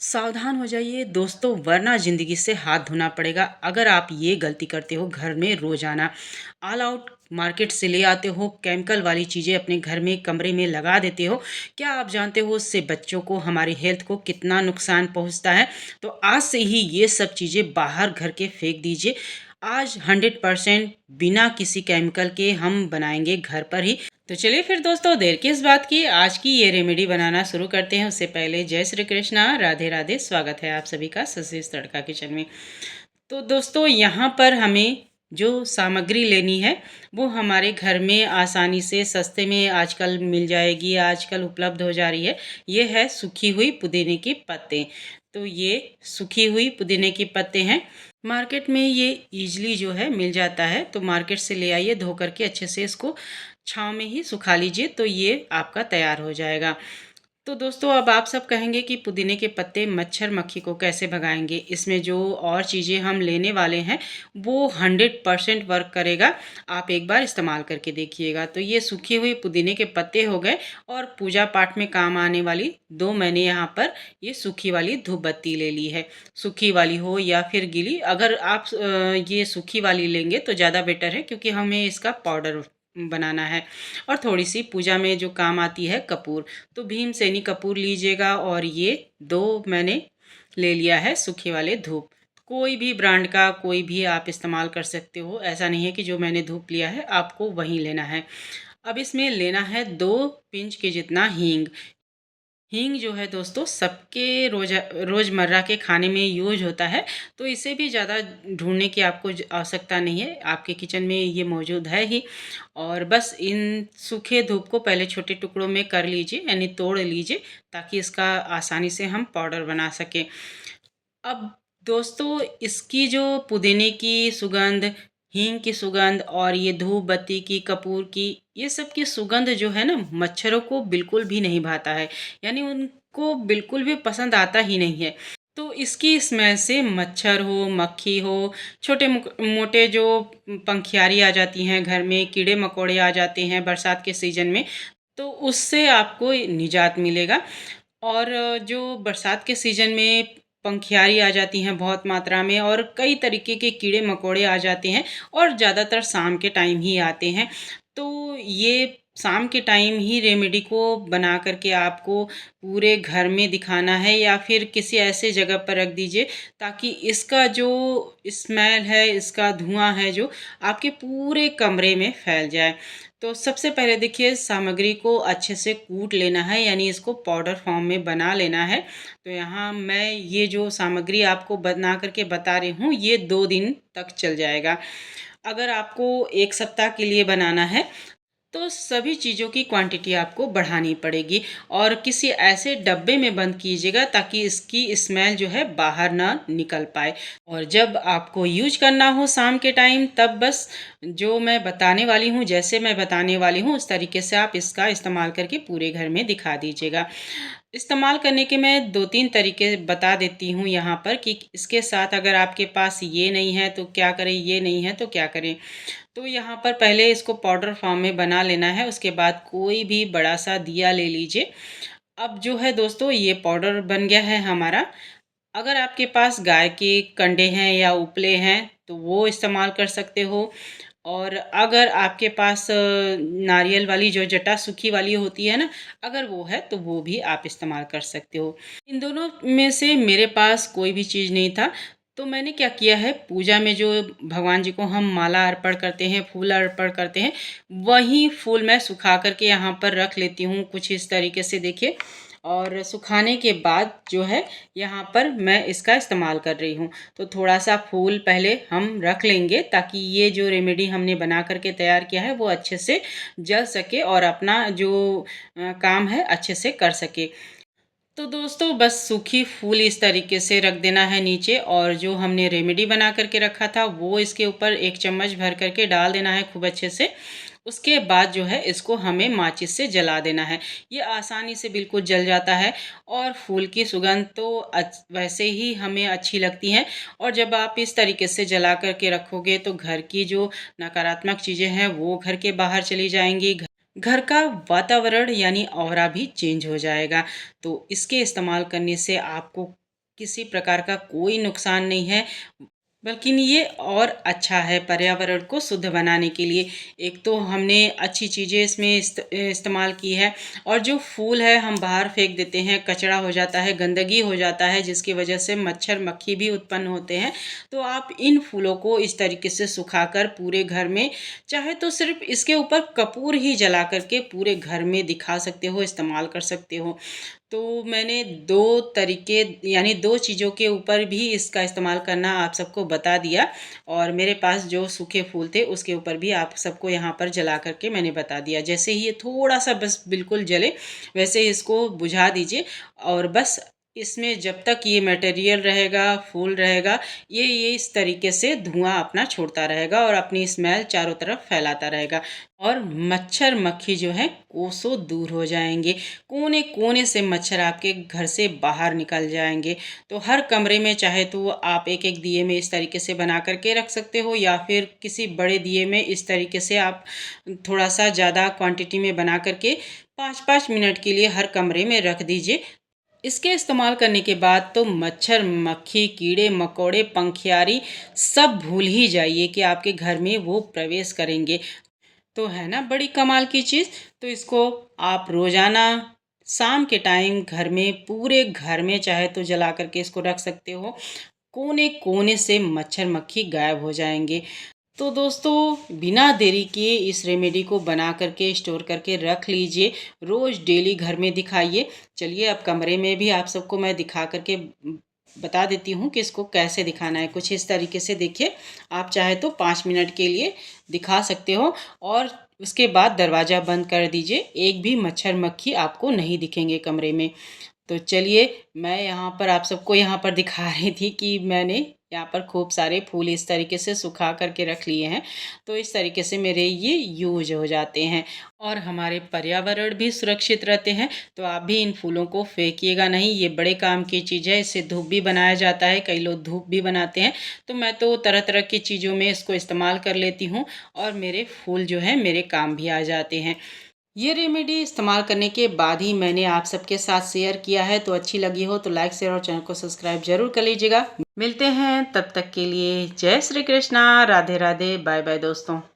सावधान हो जाइए दोस्तों, वरना ज़िंदगी से हाथ धोना पड़ेगा अगर आप ये गलती करते हो घर में रोज़ाना। ऑल आउट मार्केट से ले आते हो, केमिकल वाली चीज़ें अपने घर में कमरे में लगा देते हो। क्या आप जानते हो उससे बच्चों को, हमारी हेल्थ को कितना नुकसान पहुंचता है? तो आज से ही ये सब चीज़ें बाहर घर के फेंक दीजिए। आज 100% बिना किसी केमिकल के हम बनाएंगे घर पर ही। तो चलिए फिर दोस्तों, देर किस बात की, आज की ये रेमेडी बनाना शुरू करते हैं। उससे पहले जय श्री कृष्णा, राधे राधे। स्वागत है आप सभी का सतीश तड़का किचन में। तो दोस्तों, यहाँ पर हमें जो सामग्री लेनी है वो हमारे घर में आसानी से सस्ते में आजकल मिल जाएगी, आजकल उपलब्ध हो जा रही है। ये है सूखी हुई पुदीने की पत्ते। तो ये सूखी हुई पुदीने की पत्ते हैं। मार्केट में ये इजली जो है मिल जाता है, तो मार्केट से ले आइए, धो करके अच्छे से इसको छाँव में ही सुखा लीजिए, तो ये आपका तैयार हो जाएगा। तो दोस्तों, अब आप सब कहेंगे कि पुदीने के पत्ते मच्छर मक्खी को कैसे भगाएंगे? इसमें जो और चीज़ें हम लेने वाले हैं वो 100% वर्क करेगा। आप एक बार इस्तेमाल करके देखिएगा। तो ये सूखे हुए पुदीने के पत्ते हो गए, और पूजा पाठ में काम आने वाली दो मैंने यहाँ पर ये सूखी वाली धूप बत्ती ले ली है। सूखी वाली हो या फिर गीली, अगर आप ये सूखी वाली लेंगे तो ज़्यादा बेटर है, क्योंकि हमें इसका पाउडर बनाना है। और थोड़ी सी पूजा में जो काम आती है कपूर, तो भीमसेनी कपूर लीजिएगा। और ये दो मैंने ले लिया है सूखे वाले धूप। कोई भी ब्रांड का कोई भी आप इस्तेमाल कर सकते हो, ऐसा नहीं है कि जो मैंने धूप लिया है आपको वही लेना है। अब इसमें लेना है 2 पिंच के जितना हींग। हींग जो है दोस्तों, सबके रोज़मर्रा के खाने में यूज होता है, तो इसे भी ज़्यादा ढूंढने की आपको आवश्यकता नहीं है, आपके किचन में ये मौजूद है ही। और बस इन सूखे धूप को पहले छोटे टुकड़ों में कर लीजिए, यानी तोड़ लीजिए, ताकि इसका आसानी से हम पाउडर बना सकें। अब दोस्तों, इसकी जो पुदीने की सुगंध, हींग की सुगंध और ये धूप बत्ती की, कपूर की, ये सब की सुगंध जो है ना, मच्छरों को बिल्कुल भी नहीं भाता है, यानी उनको बिल्कुल भी पसंद आता ही नहीं है। तो इसकी स्मेल से मच्छर हो, मक्खी हो, छोटे मोटे जो पंखियारी आ जाती हैं घर में, कीड़े मकोड़े आ जाते हैं बरसात के सीजन में, तो उससे आपको निजात मिलेगा। और जो बरसात के सीज़न में पंखियारी आ जाती हैं बहुत मात्रा में, और कई तरीके के कीड़े मकोड़े आ जाते हैं, और ज़्यादातर शाम के टाइम ही आते हैं। तो ये शाम के टाइम ही रेमेडी को बना करके आपको पूरे घर में दिखाना है, या फिर किसी ऐसे जगह पर रख दीजिए ताकि इसका जो स्मेल है, इसका धुआं है जो आपके पूरे कमरे में फैल जाए। तो सबसे पहले देखिए, सामग्री को अच्छे से कूट लेना है, यानी इसको पाउडर फॉर्म में बना लेना है। तो यहाँ मैं ये जो सामग्री आपको बना करके बता रही हूँ, ये 2 दिन तक चल जाएगा। अगर आपको 1 सप्ताह के लिए बनाना है तो सभी चीज़ों की क्वांटिटी आपको बढ़ानी पड़ेगी, और किसी ऐसे डब्बे में बंद कीजिएगा ताकि इसकी स्मेल जो है बाहर ना निकल पाए। और जब आपको यूज करना हो शाम के टाइम, तब बस जो मैं बताने वाली हूँ, जैसे मैं बताने वाली हूँ उस तरीके से आप इसका इस्तेमाल करके पूरे घर में दिखा दीजिएगा। इस्तेमाल करने के मैं 2-3 तरीके बता देती हूँ यहाँ पर, कि इसके साथ अगर आपके पास ये नहीं है तो क्या करें, ये नहीं है तो क्या करें। तो यहाँ पर पहले इसको पाउडर फॉर्म में बना लेना है, उसके बाद कोई भी बड़ा सा दिया ले लीजिए। अब जो है दोस्तों, ये पाउडर बन गया है हमारा। अगर आपके पास गाय के कंडे हैं या उपले हैं तो वो इस्तेमाल कर सकते हो। और अगर आपके पास नारियल वाली जो जटा सूखी वाली होती है ना, अगर वो है तो वो भी आप इस्तेमाल कर सकते हो। इन दोनों में से मेरे पास कोई भी चीज़ नहीं था, तो मैंने क्या किया है, पूजा में जो भगवान जी को हम माला अर्पण करते हैं, फूल अर्पण करते हैं, वही फूल मैं सुखा करके यहाँ पर रख लेती हूँ कुछ इस तरीके से, देखिए। और सुखाने के बाद जो है, यहाँ पर मैं इसका इस्तेमाल कर रही हूँ। तो थोड़ा सा फूल पहले हम रख लेंगे, ताकि ये जो रेमेडी हमने बना करके तैयार किया है वो अच्छे से जल सके, और अपना जो काम है अच्छे से कर सके। तो दोस्तों, बस सूखी फूल इस तरीके से रख देना है नीचे, और जो हमने रेमेडी बना करके रखा था वो इसके ऊपर 1 चम्मच भर करके डाल देना है खूब अच्छे से। उसके बाद जो है, इसको हमें माचिस से जला देना है। ये आसानी से बिल्कुल जल जाता है, और फूल की सुगंध तो वैसे ही हमें अच्छी लगती है। और जब आप इस तरीके से जला करके रखोगे तो घर की जो नकारात्मक चीज़ें हैं वो घर के बाहर चली जाएंगी, घर का वातावरण यानी ऑरा भी चेंज हो जाएगा। तो इसके इस्तेमाल करने से आपको किसी प्रकार का कोई नुकसान नहीं है, बल्कि ये और अच्छा है पर्यावरण को शुद्ध बनाने के लिए। एक तो हमने अच्छी चीज़ें इसमें इस्तेमाल की है, और जो फूल है हम बाहर फेंक देते हैं, कचरा हो जाता है, गंदगी हो जाता है, जिसकी वजह से मच्छर मक्खी भी उत्पन्न होते हैं। तो आप इन फूलों को इस तरीके से सुखाकर पूरे घर में, चाहे तो सिर्फ इसके ऊपर कपूर ही जला करके पूरे घर में दिखा सकते हो, इस्तेमाल कर सकते हो। तो मैंने 2 तरीके, यानी 2 चीज़ों के ऊपर भी इसका इस्तेमाल करना आप सबको बता दिया, और मेरे पास जो सूखे फूल थे उसके ऊपर भी आप सबको यहाँ पर जला कर के मैंने बता दिया। जैसे ही ये थोड़ा-सा बस बिल्कुल जले, वैसे ही इसको बुझा दीजिए, और बस इसमें जब तक ये मटेरियल रहेगा, फूल रहेगा, ये इस तरीके से धुआँ अपना छोड़ता रहेगा और अपनी स्मेल चारों तरफ फैलाता रहेगा, और मच्छर मक्खी जो है कोसों दूर हो जाएँगे। कोने-कोने से मच्छर आपके घर से बाहर निकल जाएँगे। तो हर कमरे में चाहे तो आप एक-एक दिए में इस तरीके से बना कर के रख सकते हो, या फिर किसी बड़े दिए में इस तरीके से आप थोड़ा-सा ज़्यादा क्वांटिटी में बना कर के 5-5 मिनट के लिए हर कमरे में रख दीजिए। इसके इस्तेमाल करने के बाद तो मच्छर मक्खी, कीड़े मकोड़े, पंखियारी सब भूल ही जाइए कि आपके घर में वो प्रवेश करेंगे। तो है ना बड़ी कमाल की चीज़। तो इसको आप रोज़ाना शाम के टाइम घर में, पूरे घर में चाहे तो जला करके इसको रख सकते हो। कोने-कोने से मच्छर मक्खी गायब हो जाएँगे। तो दोस्तों, बिना देरी किए इस रेमेडी को बना करके स्टोर करके रख लीजिए। रोज़ डेली घर में दिखाइए। चलिए अब कमरे में भी आप सबको मैं दिखा करके बता देती हूँ कि इसको कैसे दिखाना है। कुछ इस तरीके से देखिए, आप चाहे तो 5 मिनट के लिए दिखा सकते हो, और उसके बाद दरवाज़ा बंद कर दीजिए। एक भी मच्छर मक्खी आपको नहीं दिखेंगे कमरे में। तो चलिए, मैं यहाँ पर आप सबको यहाँ पर दिखा रही थी कि मैंने यहाँ पर खूब सारे फूल इस तरीके से सुखा करके रख लिए हैं। तो इस तरीके से मेरे ये यूज़ हो जाते हैं, और हमारे पर्यावरण भी सुरक्षित रहते हैं। तो आप भी इन फूलों को फेंकिएगा नहीं, ये बड़े काम की चीज़ है। इससे धूप भी बनाया जाता है, कई लोग धूप भी बनाते हैं। तो मैं तो तरह-तरह की चीज़ों में इसको इस्तेमाल कर लेती हूँ, और मेरे फूल जो हैं मेरे काम भी आ जाते हैं। ये रेमेडी इस्तेमाल करने के बाद ही मैंने आप सबके साथ शेयर किया है। तो अच्छी लगी हो तो लाइक, शेयर और चैनल को सब्सक्राइब ज़रूर कर लीजिएगा। मिलते हैं, तब तक के लिए जय श्री कृष्णा, राधे राधे, बाय बाय दोस्तों।